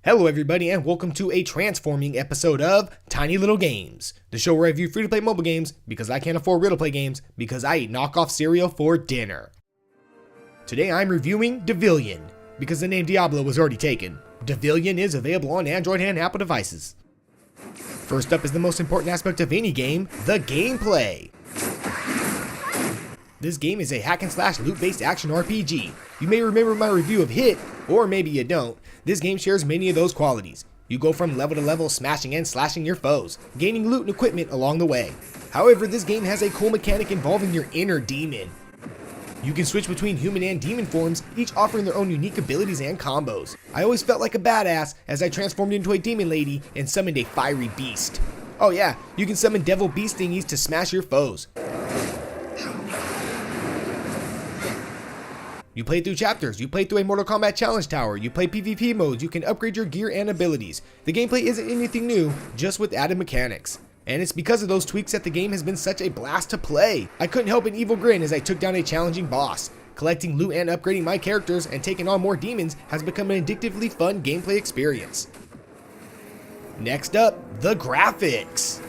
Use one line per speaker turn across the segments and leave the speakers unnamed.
Hello everybody and welcome to a transforming episode of Tiny Little Games, the show where I review free-to-play mobile games because I can't afford real-to-play games because I eat knockoff cereal for dinner. Today I'm reviewing Devilian, because the name Diablo was already taken. Devilian is available on Android and Apple devices. First up is the most important aspect of any game, the gameplay. This game is a hack-and-slash loot-based action RPG. You may remember my review of Hit, or maybe you don't. This game shares many of those qualities. You go from level to level smashing and slashing your foes, gaining loot and equipment along the way. However, this game has a cool mechanic involving your inner demon. You can switch between human and demon forms, each offering their own unique abilities and combos. I always felt like a badass as I transformed into a demon lady and summoned a fiery beast. Oh yeah, you can summon devil beast thingies to smash your foes. You play through chapters, you play through a Mortal Kombat challenge tower, you play PvP modes, you can upgrade your gear and abilities. The gameplay isn't anything new, just with added mechanics. And it's because of those tweaks that the game has been such a blast to play. I couldn't help an evil grin as I took down a challenging boss. Collecting loot and upgrading my characters and taking on more demons has become an addictively fun gameplay experience. Next up, the graphics.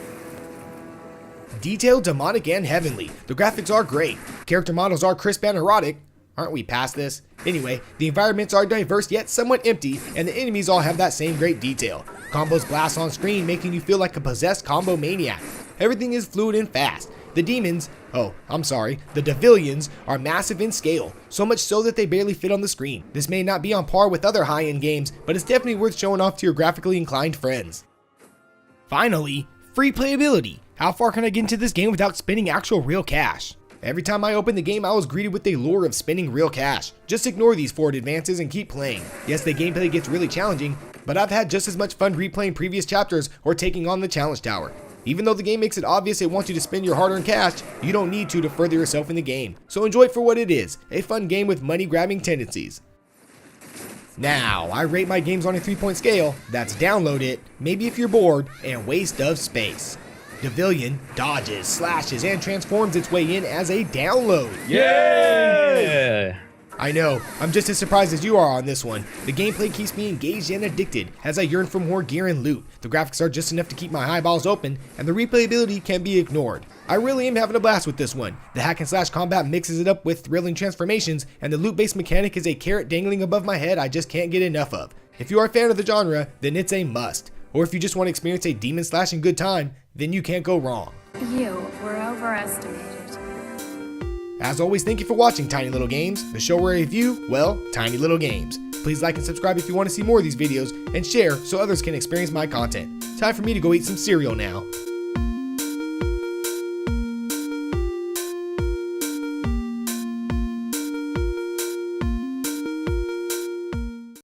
Detailed, demonic, and heavenly. The graphics are great. Character models are crisp and erotic. Aren't we past this? Anyway, the environments are diverse yet somewhat empty, and the enemies all have that same great detail. Combos blast on screen, making you feel like a possessed combo maniac. Everything is fluid and fast. The demons, the Devilians, are massive in scale, so much so that they barely fit on the screen. This may not be on par with other high-end games, but it's definitely worth showing off to your graphically inclined friends. Finally, free playability. How far can I get into this game without spending actual real cash? Every time I opened the game, I was greeted with the lure of spending real cash. Just ignore these forward advances and keep playing. Yes, the gameplay gets really challenging, but I've had just as much fun replaying previous chapters or taking on the challenge tower. Even though the game makes it obvious it wants you to spend your hard-earned cash, you don't need to further yourself in the game. So enjoy it for what it is, a fun game with money-grabbing tendencies. Now, I rate my games on a 3-point scale. That's download it, maybe if you're bored, and waste of space. Devilian dodges, slashes, and transforms its way in as a download.
Yeah!
I know, I'm just as surprised as you are on this one. The gameplay keeps me engaged and addicted as I yearn for more gear and loot. The graphics are just enough to keep my eyeballs open, and the replayability can be ignored. I really am having a blast with this one. The hack and slash combat mixes it up with thrilling transformations, and the loot-based mechanic is a carrot dangling above my head I just can't get enough of. If you are a fan of the genre, then it's a must. Or if you just want to experience a demon slashing good time, then you can't go wrong.
You were overestimated.
As always, thank you for watching Tiny Little Games, the show where I review, tiny little games. Please like and subscribe if you want to see more of these videos, and share so others can experience my content. Time for me to go eat some cereal now.